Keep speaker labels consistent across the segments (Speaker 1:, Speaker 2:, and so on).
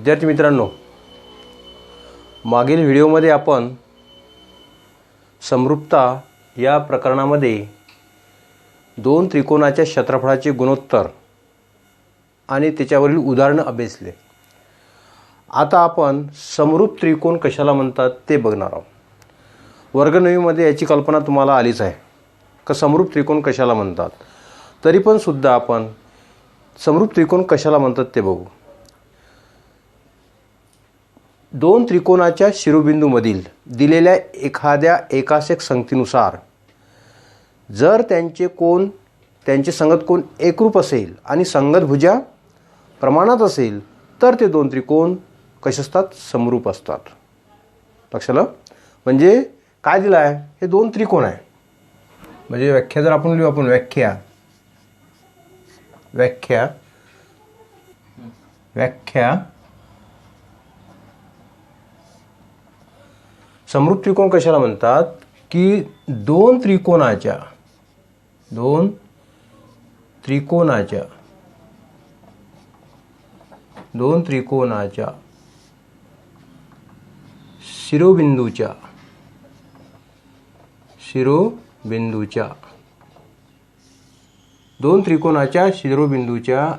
Speaker 1: विद्यार्थी मित्रांनो, मागील व्हिडिओमध्ये आपण समरूपता या प्रकरणामध्ये दोन त्रिकोणाच्या क्षेत्रफळाचे गुणोत्तर आणि त्याच्यावरील उदाहरण अभ्यासले. आता आपण समरूप त्रिकोण कशाला म्हणतात ते बघणार आहोत. वर्ग 9 मध्ये याची कल्पना तुम्हाला आलीच आहे का समरूप त्रिकोण कशाला म्हणतात. तरी पण सुद्धा आपण समरूप त्रिकोण कशाला म्हणतात ते बघू. दोन त्रिकोणाच्या शिरोबिंदूमधील दिलेल्या एखाद्या एकासेक संगतीनुसार जर त्यांचे संगत कोन एकरूप असेल आणि संगत भुजा प्रमाणात असेल तर ते दोन त्रिकोण कसे असतात, समरूप असतात. लक्षात आलं. म्हणजे काय दिलं आहे, हे दोन त्रिकोण आहे. म्हणजे व्याख्या जर आपण लिहू, आपण व्याख्या व्याख्या व्याख्या समरूप त्रिकोण कशाला म्हणतात की दोन त्रिकोणाच्या शिरोबिंदूच्या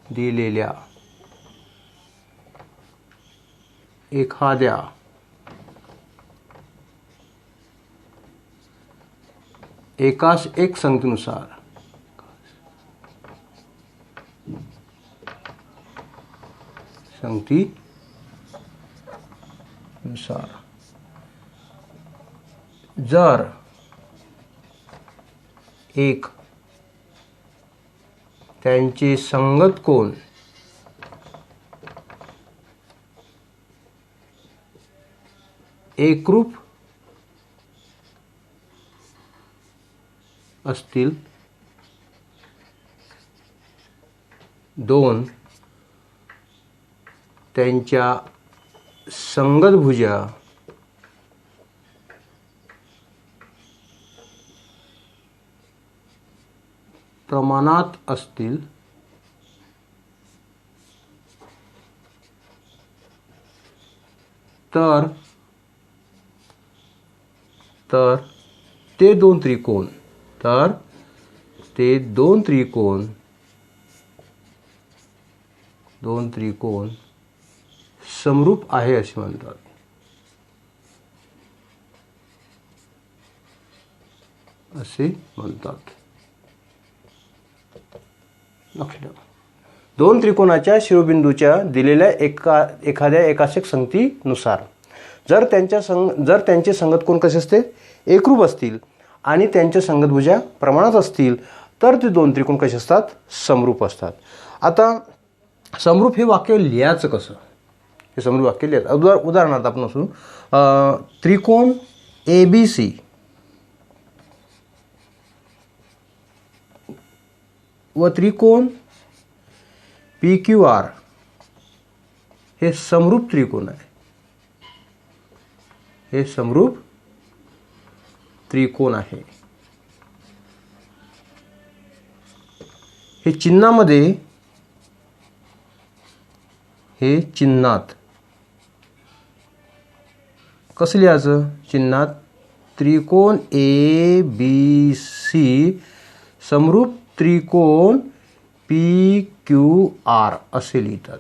Speaker 1: दिलेल्या एखाद्या एकास एक संगतीनुसार जर एक त्यांचे संगत कोन एकरूप असतील, दोन त्यांच्या संगत भुजा प्रमाणात असतील तर ते दोन त्रिकोण समरूप आहे असे म्हणतात. दोन त्रिकोणाच्या शिरोबिंदूच्या दिलेल्या एखाद्या एकासेक संगतीनुसार जर त्यांचे संगत कोन कसे असते, एकरूप असतील आणि त्यांच्या संगत भुजा प्रमाणात असतील तर ते दोन त्रिकोण कसे असतात, समरूप असतात. आता समरूप हे वाक्य लिहायचं कसं, हे समरूप वाक्य लिहायचं. उदाहरणार्थ आपण असू त्रिकोण ABC व त्रिकोण PQR हे समरूप त्रिकोण आहे. हे समरूप त्रिकोण आहे. हे चिन्हात कसं लिहायचं, चिन्हात त्रिकोण ABC समरूप त्रिकोण PQR असे लिहितात.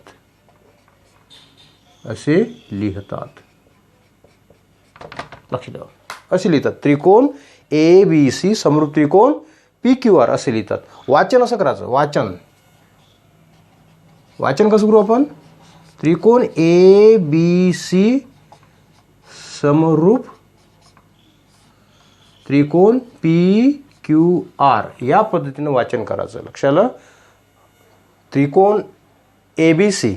Speaker 1: लक्ष द्या, असे लिहितात. त्रिकोण ABC समरूप त्रिकोण PQR असे लिहितात. वाचन असं करायचं. वाचन कसं करू आपण, त्रिकोण ABC समरूप त्रिकोण PQR या पद्धतीने वाचन करायचं. लक्षाला. त्रिकोण ABC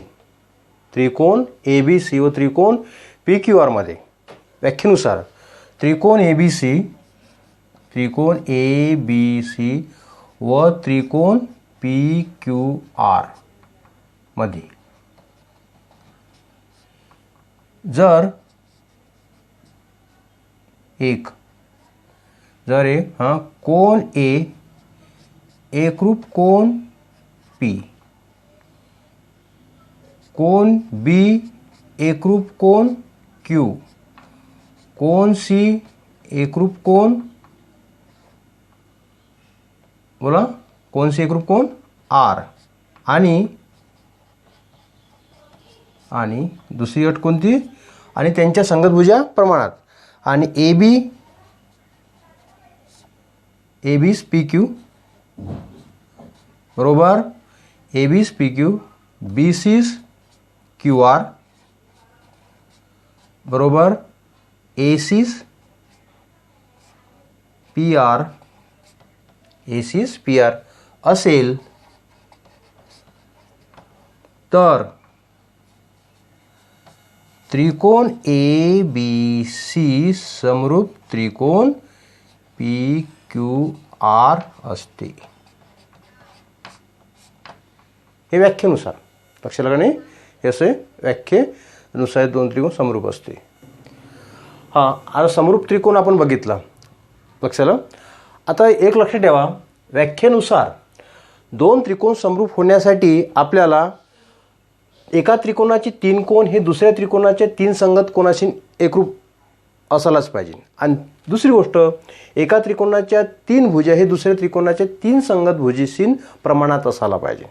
Speaker 1: व त्रिकोण PQR मध्ये व्याख्येनुसार त्रिकोण ABC व त्रिकोण PQR मध्ये जर एक कोन A एकरूप कोन पी, कोन बी एकरूप कोन क्यू, कोन सी एकरूप कोन, बोला, कोन सी एकरूप कोन आर, आणि दुसरी अट कोणती, आणि त्यांच्या संगतभुजा प्रमाणात, आणि ए बी पी क्यू बरोबर, A B P Q, B C Q R बरोबर, A C P R, A C P R असेल तर त्रिकोण ए बी सी समरूप त्रिकोण पी क्यू आर असते. हे व्याख्येनुसार लक्षात आलं नाही, हे असे व्याख्येनुसार दोन त्रिकोण समरूप असते. हां, आता समरूप त्रिकोण आपण बघितला, लक्षात आलं. आता एक लक्षात ठेवा, व्याख्येनुसार दोन त्रिकोण समरूप होण्यासाठी आपल्याला एका त्रिकोणाचे तीन कोण हे दुसऱ्या त्रिकोणाच्या तीन संगत कोणाशी एकरूप असायलाच पाहिजे, आणि दुसरी गोष्ट, एका त्रिकोणाच्या तीन भुजा हे दुसऱ्या त्रिकोणाच्या तीन संगत भुजीशी प्रमाणात असायला पाहिजे.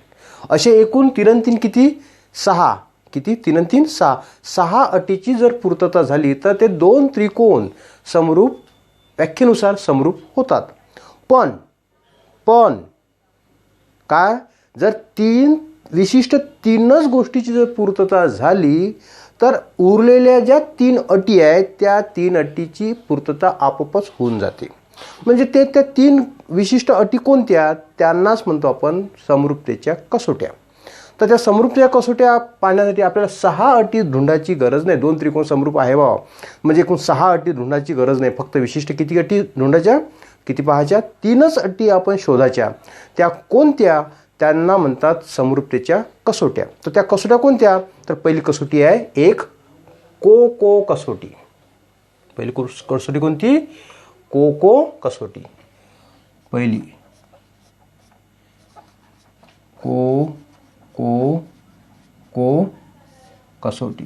Speaker 1: असे एकूण तीन किती, सहा, किती तीन 6, 6 अटीची जर पूर्तता झाली तर ते दोन त्रिकोण समरूप, व्याख्येनुसार समरूप होतात. पण काय, जर विशिष्ट तीनच गोष्टीची जर पूर्तता झाली तर उरलेल्या ज्या तीन अटी आहेत त्या तीन अटीची पूर्तता आपोआपच होऊन जाते. म्हणजे त्या तीन विशिष्ट अटी कोणत्या, त्यांनाच म्हणतो आपण समरूपतेच्या कसोट्या. तर त्या समरूपतेच्या कसोट्या पाहण्यासाठी आपल्याला 6 अटी ढूंढायची गरज नाही. दोन त्रिकोण समरूप आहे बाबा म्हणजे एकूण 6 अटी ढूंढायची गरज नाही. फक्त विशिष्ट किती अटी ढूंढायच्या, किती पाहायच्या, 3च अटी आपण शोधायच्या. त्या कोणत्या, त्यांना म्हणतात समरूपतेच्या कसोट्या. तर त्या कसोट्या कोणत्या, तर पहिली कसोटी आहे एक को कसोटी. पहिली कसोटी कोणती, को कसोटी. पहिली को कसोटी,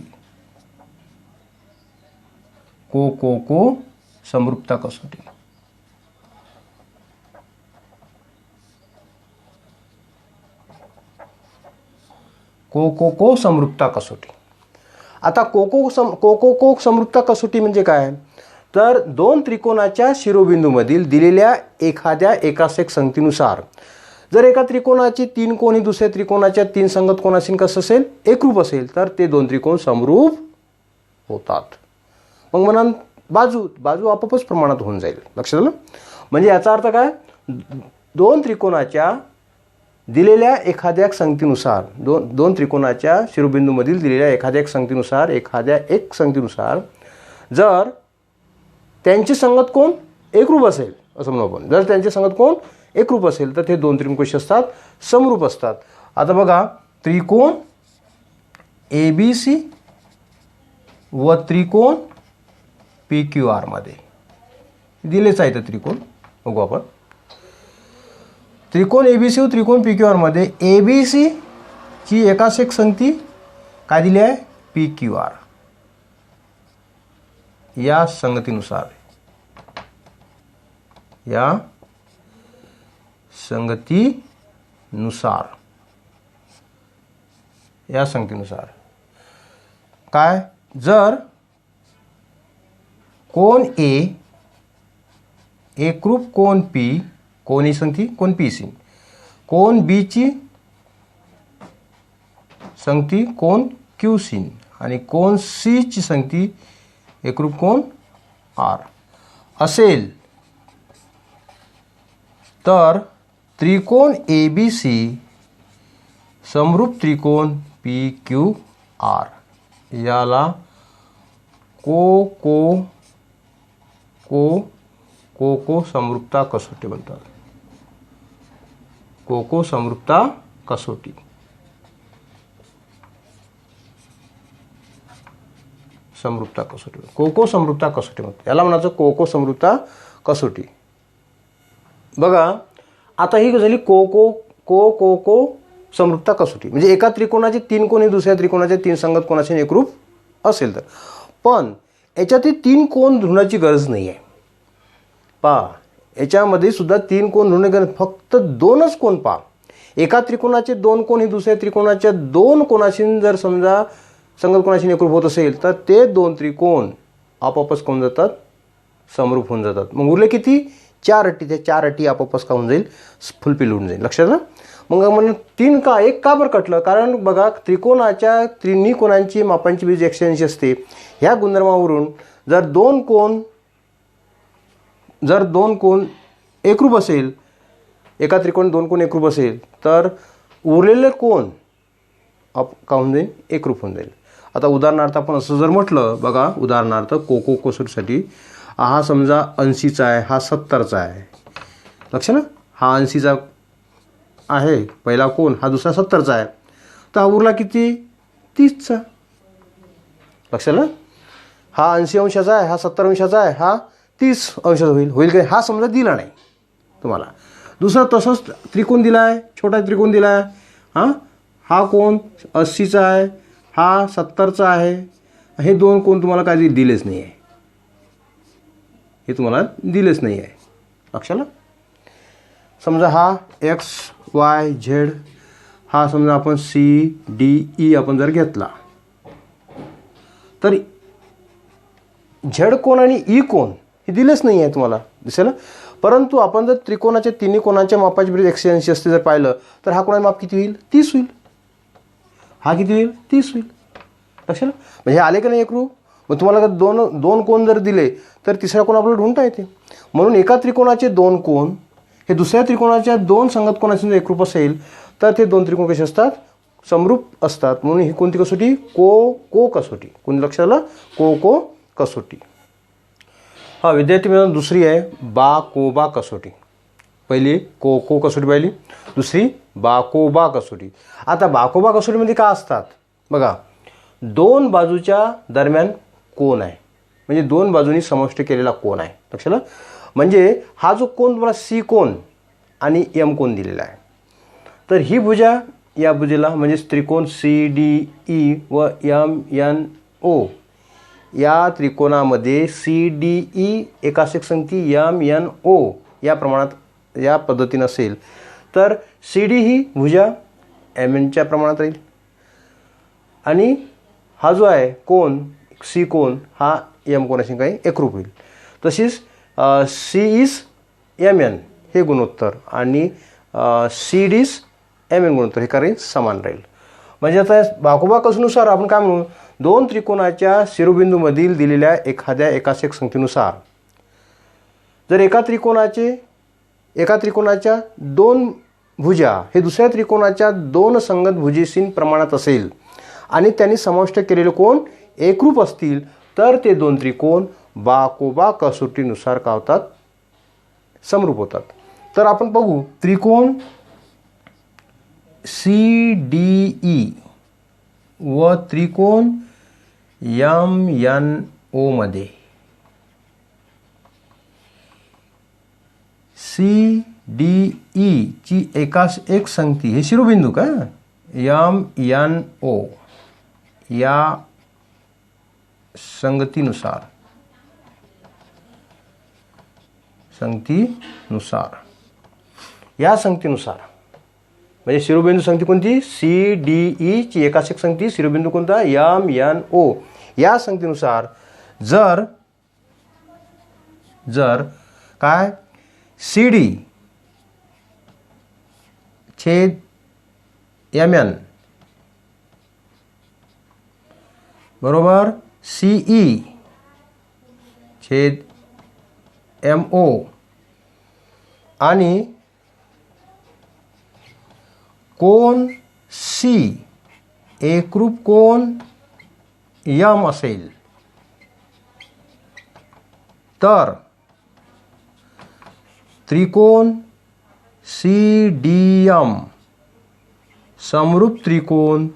Speaker 1: को समरूपता कसोटी. को समरूपता कसोटी. आता को समरूपता कसोटी म्हणजे काय, तर दोन त्रिकोणाच्या शिरोबिंदूमधील दिलेल्या एखाद्या एकासेक संगतीनुसार जर एका त्रिकोणाची तीन कोण ही दुसऱ्या त्रिकोणाच्या तीन संगत कोणाशी कसं असेल, एकरूप असेल तर ते दोन त्रिकोण समरूप होतात. मग म्हणा बाजू आपोआपच प्रमाणात होऊन जाईल. लक्षात आलं. म्हणजे याचा अर्थ काय, दोन त्रिकोणाच्या दिलेल्या एखाद्या संगतीनुसार, दोन त्रिकोणाच्या शिरोबिंदूमधील दिलेल्या एखाद्या संगतीनुसार जर त्यांचे संगत कोण एकरूप असेल, असं म्हणू आपण, जर त्यांचे संगत कोण एकरूप असेल तर ते दोन त्रिकोण कसे असतात, समरूप असतात. आता बघा, त्रिकोण ABC व त्रिकोण PQR मध्ये दिलेच आहे. तर त्रिकोण बघू आपण. त्रिकोण ABC व त्रिकोण PQR मध्ये ABC ची एकासेक संगती काय दिली आहे, PQR. या संगतीनुसार काय, जर कोण A एकरूप कोण P, कोण ही संगती कोण P सी, कोण B ची संगती कोण Q सी, आणि कोण C ची संगती एकरूप कोण R असेल तर त्रिकोण ABC समरूप त्रिकोण PQR याला को समरूपता कसोटी म्हणतात. को समरूपता कसोटी. समरूपता कसोटी म्हणतात. याला म्हणायचं को समरूपता कसोटी. बघा, आता ही झाली को समरूपता कसोटी. म्हणजे एका त्रिकोणाचे 3 कोण हे दुसऱ्या त्रिकोणाच्या 3 संगत कोणाशी एकरूप असेल तर. पण याच्यातील 3 कोण धुण्याची गरज नाही आहे. पहा, याच्यामध्ये सुद्धा 3 कोण धुण्याची गरज, फक्त 2च कोण पहा. एका त्रिकोणाचे 2 कोण हे दुसऱ्या त्रिकोणाच्या 2 कोणाशी जर समजा संगत कोणाशी एकरूप होत असेल तर ते 2 त्रिकोण आपोआपच कोण जातात, समरूप होऊन जातात. मग उरले किती? 4 अटी. त्या 4 अटी आपोआपच का होऊन जाईल, फुलफिल होऊन जाईल. लक्षात ना. मग म्हणून 3 का 1 का बरं कटलं? कारण बघा, त्रिकोणाच्या तिन्ही कोणांची मापांची बेरीज 180 असते. ह्या गुणधर्मावरून जर दोन कोण एकरूप असेल, एका त्रिकोण 2 कोण एकरूप असेल तर उरलेले कोण का होऊन जाईल, एकरूप होऊन जाईल. आता उदाहरणार्थ आपण असं जर म्हटलं, बघा उदाहरणार्थ कोको कसोटीसाठी हा समजा 80चा आहे, हा 70चा आहे. लक्ष ना, हा 80चा आहे पहिला कोण, हा दुसरा 70चा आहे. तर हा उरला किती, 30चा. लक्षात ना. हा 80 अंशाचा आहे, हा 70 अंशाचा आहे, हा 30 अंशाचा होईल काय? हा समजा दिला नाही तुम्हाला. दुसरा तसंच त्रिकोण दिला आहे, छोटा त्रिकोण दिला आहे. हा कोण 80चा आहे, हा 70चा आहे. हे 2 कोण तुम्हाला काय दिलेच नाही आहे, हे तुम्हाला दिलेच नाही आहे. लक्षाला. समजा हा XYZ, हा समजा आपण CDE आपण जर घेतला तर झेड कोण आणि ई कोण हे दिलेच नाही आहे तुम्हाला, दिसेल. परंतु आपण जर त्रिकोणाच्या तिन्ही कोणाच्या मापाची बेरीज 180 असते जर पाहिलं तर हा कोणाचा माप किती होईल, 30 होईल. हा किती होईल, 30 होईल. लक्षात. म्हणजे आले का नाही एकरूप. मग तुम्हाला दोन कोण जर दिले तर तिसरा कोण आपल्याला ढूंढता येते. म्हणून एका त्रिकोणाचे 2 कोण हे दुसऱ्या त्रिकोणाच्या 2 संगत कोणाशी जर एकरूप असेल तर ते 2 त्रिकोण कसे असतात, समरूप असतात. म्हणून ही कोणती कसोटी, को कसोटी. कोणी लक्षात आलं, को कसोटी. हा विद्यार्थी मित्रांनो, दुसरी आहे बा कसोटी. पहिली को कसोटी पाहिली, दुसरी बा कसोटी. आता बा कसोटीमध्ये काय असतात बघा, 2 बाजूच्या दरम्यान कोण आहे, म्हणजे 2 बाजूंनी समष्टी केलेला कोण आहे. लक्षात. म्हणजे हा जो कोण तुम्हाला सी कोण आणि एम कोण दिलेला आहे, तर ही भुजा या भुजेला म्हणजे त्रिकोण CDE व MNO या त्रिकोणामध्ये CDE एकासेक संगती MNO या प्रमाणात या पद्धतीने असेल तर CD ही भुजा MNच्या प्रमाणात राहील. आणि हा जो आहे कोण सी कोण हा एम कोणाशी काही एकरूप होईल. तशीच CIS-MN हे गुणोत्तर आणि CDIS-MN गुणोत्तर हे काही समान राहील. म्हणजे आता बाकोबा कसोटीनुसार आपण काय म्हणू, 2 त्रिकोणाच्या शिरोबिंदूमधील दिलेल्या एखाद्या एकासेक संख्येनुसार जर एका त्रिकोणाच्या 2 भुजा हे दुसऱ्या त्रिकोणाच्या 2 संगत भुजेशी प्रमाणात असेल आणि त्यांनी समाविष्ट केलेले कोण एकरूप असतील तर ते 2 त्रिकोण बाकोबा कसोटीनुसार काय होतात, समरूप होतात. तर आपण बघू त्रिकोण CDE व त्रिकोण MNO मध्ये CDE ची एक संगती हे शिरोबिंदू का MNO या संगतीनुसार म्हणजे शिरोबिंदू संगती कोणती, CDE ची एकासेक संगती शिरोबिंदू कोणता, MNO या संगतीनुसार जर काय CD छेद MN बरोबर CE छेद MO आणि कोण C एकरूप कोण M असेल तर त्रिकोण CDM समरूप त्रिकोण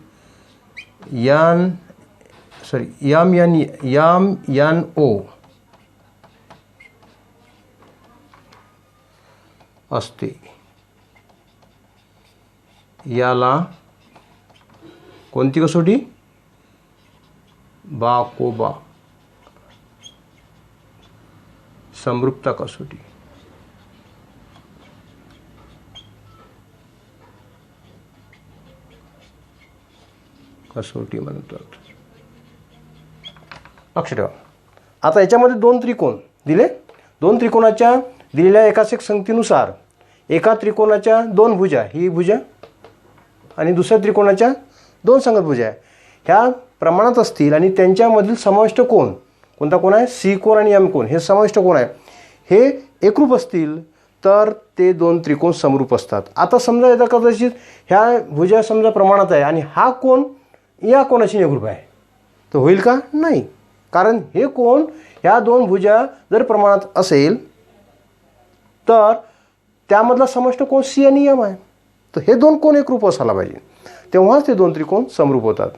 Speaker 1: MNO असते. याला कोणती कसोटी? बाकोबा समरूपता कसोटी. कसोटी म्हणतात. लक्ष ठेवा. आता याच्यामध्ये दोन त्रिकोण दिले. दोन त्रिकोणाच्या दिलेल्या एकाच संगतीनुसार एका त्रिकोणाच्या दोन भुजा, ही भुजा आणि दुसऱ्या त्रिकोणाच्या दोन संगत भुजा ह्या प्रमाणात असतील आणि त्यांच्यामधील समाविष्ट कोन कोणता कोण आहे? सी कोन आणि एम कोन हे समाविष्ट कोण आहे, हे एकरूप असतील तर ते दोन त्रिकोण समरूप असतात. आता समजा येता कदाचित ह्या भुजा समजा प्रमाणात आहे आणि हा कोन या कोणाशी एकरूप आहे, तर होईल का? नाही. कारण हे कोन ह्या दोन भुजा जर प्रमाणात असेल तर त्यामधला समष्ट कोन सी आणि एम आहे, तर हे दोन कोन एकरूप असायला पाहिजे, तेव्हाच ते दोन त्रिकोण समरूप होतात.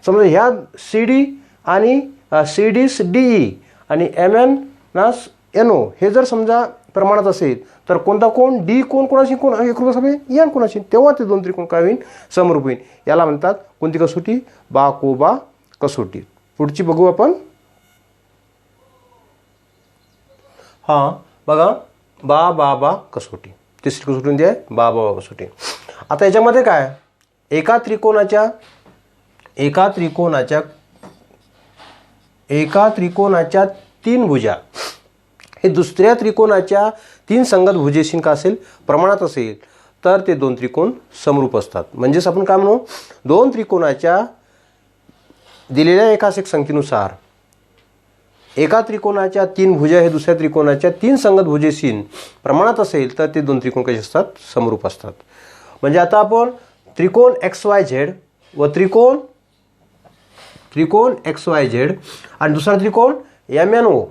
Speaker 1: समजा ह्या सी डी आणि सी डी डी ई आणि एम एन ना एन ओ हे जर समजा प्रमाणात असेल तर कोणता कोण? डी कोण कोणाशी कोण एकरूप असावे? एन कोणाशी, तेव्हा ते दोन त्रिकोण काय होईल? समरूप होईल. याला म्हणतात कोणती कसोटी? बाकोबा कसोटी. पुढची बघू आपण. हां बघा, बा बा बा कसोटी. तिसरी कसोटी कोणती आहे? बा बा बा कसोटी. आता याच्यामध्ये काय? एका त्रिकोणाच्या तीन भुजा हे दुसऱ्या त्रिकोणाच्या तीन संगत भुजेशी का असेल? प्रमाणात असेल तर ते दोन त्रिकोण समरूप असतात. म्हणजेच आपण काय म्हणू? दोन त्रिकोणाच्या दिलेल्या एकाच एक संख्येनुसार एका त्रिकोणाच्या तीन भुजा हे दुसऱ्या त्रिकोणाच्या तीन संगत भुजेशी प्रमाणात असेल तर ते दोन त्रिकोण कसे असतात? समरूप असतात. म्हणजे आता आपण त्रिकोण एक्स वाय झेड व त्रिकोण एक्स वाय झेड आणि दुसरा त्रिकोण एम एन ओ,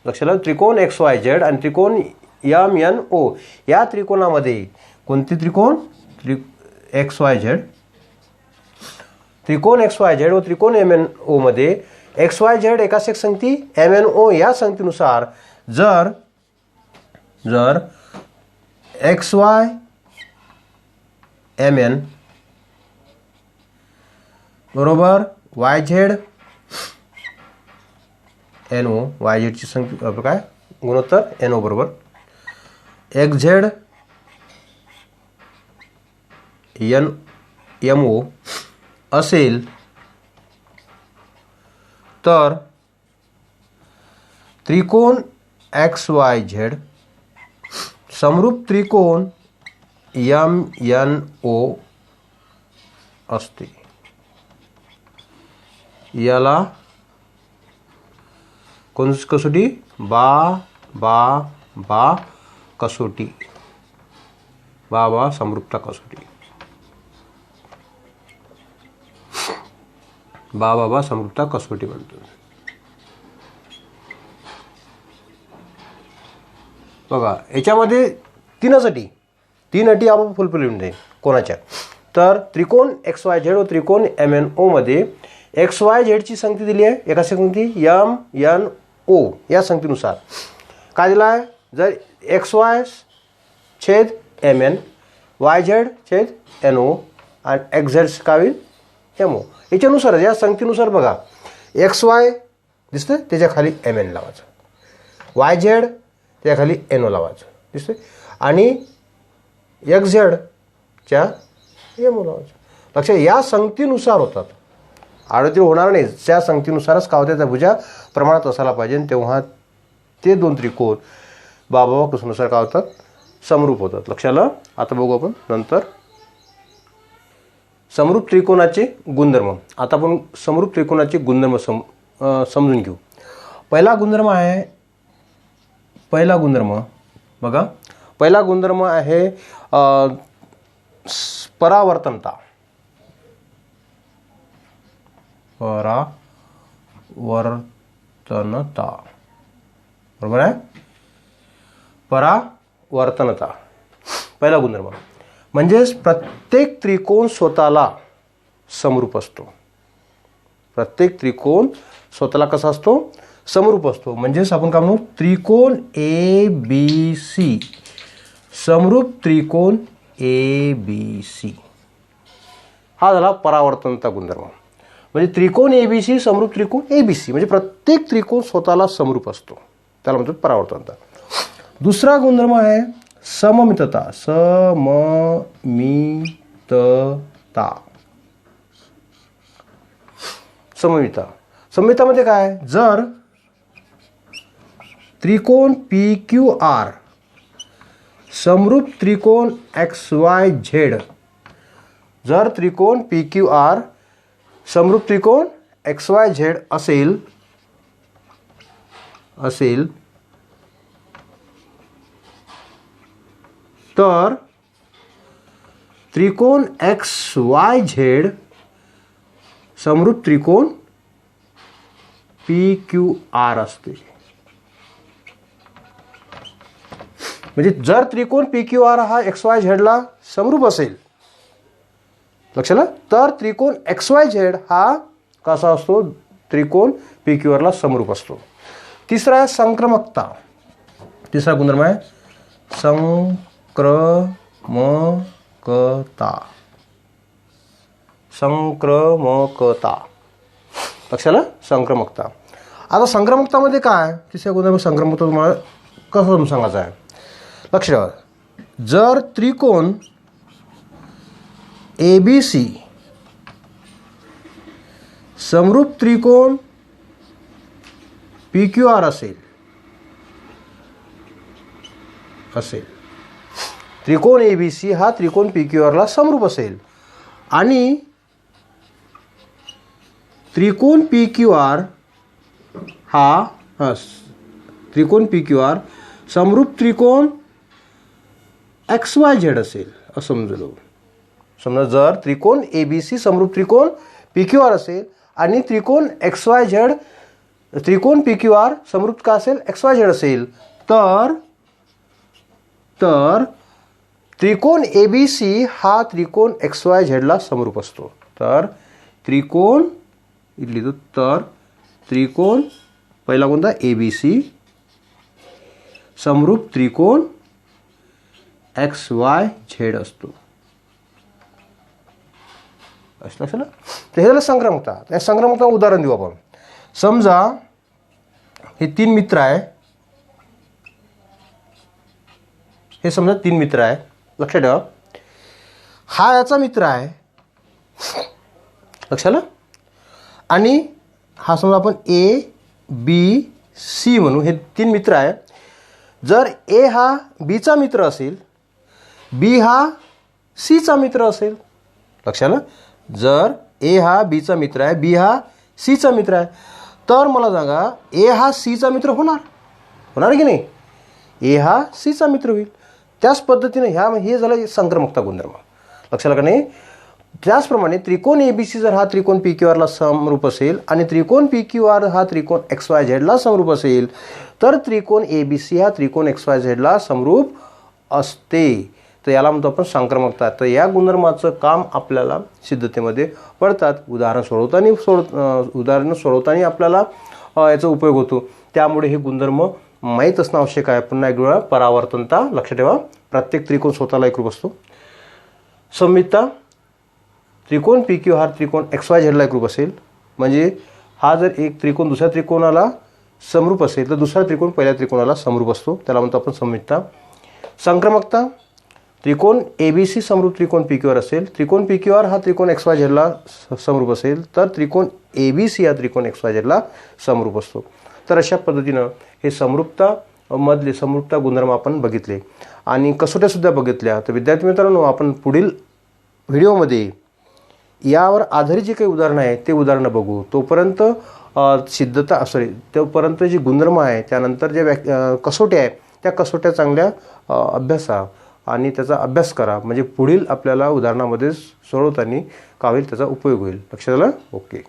Speaker 1: लक्षात, त्रिकोण एक्स वाय झेड आणि त्रिकोण एम एन ओ या त्रिकोणामध्ये कोणते त्रिकोण? एक्स वाय झेड, त्रिकोण एक्स वाय झेड व त्रिकोण एम एन ओ मध्ये एक्स वाय झेड एकाच एक संगती एम एन ओ या संगतीनुसार जर एक्स वाय एम एन बरोबर y z n o, y झेडची संख्या काय गुणोत्तर एन ओ बरोबर x z n m o असेल तर त्रिकोण एक्स वाय झेड समरूप त्रिकोण एम एन ओ असते. याला कोणती कसोटी? बा बा बा कसोटी. बा बा समरूपता कसोटी. बा बा बा समरूपता कसोटी म्हणतो. बघा याच्यामध्ये तीन अटी आपण फुलफिल होऊन जाईल. कोणाच्या? तर त्रिकोण एक्स वाय झेड व त्रिकोण एम एन ओ मध्ये एक्स वाय झेडची संगती दिली आहे, एका संगती एम एन ओ या संगतीनुसार काय दिला आहे? जर एक्स वाय छेद एम एन, वाय झेड छेद एन ओ आणि एक्स झेड काय होईल? M O. याच्यानुसार या संगतीनुसार बघा एक्स वाय दिसतं त्याच्या खाली एम एन लावायचं, वाय झेड त्याच्या खाली एन ओ लावायचं दिसतं आणि एक्स झेडच्या एम ओ लावायचं. लक्षात, या संगतीनुसार होतात, आडतीळ होणार नाही. त्या संगतीनुसारच काय होते? त्या भुजा प्रमाणात असायला पाहिजे, तेव्हा ते दोन त्रिकोण बाबा कसोटीनुसार काय होतात? समरूप होतात. लक्षाला. आता बघू आपण नंतर समरूप त्रिकोणाचे गुणधर्म. आता आपण समरूप त्रिकोणाचे गुणधर्म समजून घेऊ. पहिला गुणधर्म बघा, पहिला गुणधर्म आहे परावर्तनता. परावर्तनता बरोबर आहे. परावर्तनता पहिला गुणधर्म म्हणजेच प्रत्येक त्रिकोण स्वतःला समरूप असतो. प्रत्येक त्रिकोण स्वतःला कसा असतो? समरूप असतो. म्हणजेच आपण काय म्हणू? त्रिकोण ए बी सी समरूप त्रिकोण ए बी सी. हा झाला परावर्तनता गुणधर्म. म्हणजे त्रिकोण ABC समरूप त्रिकोण ABC, म्हणजे प्रत्येक त्रिकोण स्वतःला समरूप असतो, त्याला म्हणतात परावर्तनता. दुसरा गुणधर्म आहे सममितता. सममितता. सममितता. सममिततामध्ये काय, जर त्रिकोण PQR समरूप त्रिकोण XYZ, जर त्रिकोण PQR समरूप त्रिकोण XYZ असेल तर त्रिकोण XYZ समरूप त्रिकोण PQR असते. म्हणजे जर त्रिकोण PQR हा XYZ ला समरूप असेल, लक्षात आलं, तर त्रिकोण XYZ हा कसा असतो, त्रिकोण PQR ला समरूप असतो. तिसरा आहे संक्रमकता. तिसरा गुणधर्म आहे संक्रमकता. संक्रमकता. लक्षात आलं, संक्रमकता. आता संक्रमकतामध्ये काय, तिसऱ्या गुणधर्म संक्रमकता तुम्हाला कसं सांगायचं आहे. लक्ष ठेवा, जर त्रिकोण ABC समरूप त्रिकोण PQR असेल, त्रिकोण ABC हा त्रिकोण PQR ला समरूप असेल आणि त्रिकोण PQR हा त्रिकोण PQR समरूप त्रिकोण XYZ असेल असं समजलो. समजा जर त्रिकोण ABC समरूप त्रिकोण PQR असेल आणि त्रिकोण XYZ त्रिकोण PQR समरूप का असेल, XYZ असेल, तर त्रिकोण ABC हा त्रिकोण XYZ ला समरूप असतो. तर त्रिकोण लिहितो, तर त्रिकोण पहिला कोणता ABC समरूप त्रिकोण XYZ असतो. लक्षात. तर हे झालं संक्रमकता. त्या संक्रमकता उदाहरण देऊ आपण. समजा हे 3 मित्र आहे, हे समजा 3 मित्र आहे, लक्षात ठेवा. हा याचा मित्र आहे, लक्षात आलं, आणि हा समजा आपण ABC म्हणू, हे 3 मित्र आहे. जर A हा Bचा मित्र असेल, B हा Cचा मित्र असेल, लक्षात आलं. जर A हा Bचा मित्र आहे, B हा Cचा मित्र आहे, तर मला सांगा A हा Cचा मित्र होणार की नाही. A हा Cचा मित्र होईल. त्याच पद्धतीने हे झालं संक्रमकता गुणधर्म, लक्षात आलं का नाही. त्याचप्रमाणे त्रिकोण ABC जर हा त्रिकोण PQR ला समरूप असेल आणि त्रिकोण PQR हा त्रिकोण XYZ ला समरूप असेल, तर त्रिकोण ABC हा त्रिकोण XYZ ला समरूप असते. तर याला म्हणतो आपण संक्रमकता. तर या गुणधर्माचं काम आपल्याला सिद्धतेमध्ये पडतात. उदाहरण सोडवताना आपल्याला याचा उपयोग होतो. त्यामुळे हे गुणधर्म माहीत असणं आवश्यक आहे. पुन्हा एक वेळा परावर्तनता लक्षात ठेवा, प्रत्येक त्रिकोण स्वतःला एकरूप असतो. सममितता, त्रिकोण PQ हा त्रिकोण XYZ ला एकरूप असेल, म्हणजे हा जर एक त्रिकोण दुसऱ्या त्रिकोणाला समरूप असेल तर दुसरा त्रिकोण पहिल्या त्रिकोणाला समरूप असतो, त्याला म्हणतो आपण सममितता. संक्रमकता, त्रिकोण ABC समरूप त्रिकोण PQR असेल, त्रिकोण PQR हा त्रिकोण XYZ ला समरूप असेल, तर त्रिकोण ABC हा त्रिकोण XYZ ला समरूप असतो. तर अशा पद्धतीनं हे समरूपता गुणधर्म आपण बघितले आणि कसोट्यासुद्धा बघितल्या. तर विद्यार्थी मित्रांनो, आपण पुढील व्हिडिओमध्ये यावर आधारित जे काही उदाहरणं आहे ते उदाहरणं बघू. तोपर्यंत तोपर्यंत जी गुणधर्म आहे, त्यानंतर ज्या कसोट्या आहे त्या कसोट्या चांगल्या अभ्यासा आणि त्याचा अभ्यास करा, म्हणजे पुढील आपल्याला उदाहरणामध्ये सोडवताना का होईल त्याचा उपयोग होईल. लक्षात आलं. ओके.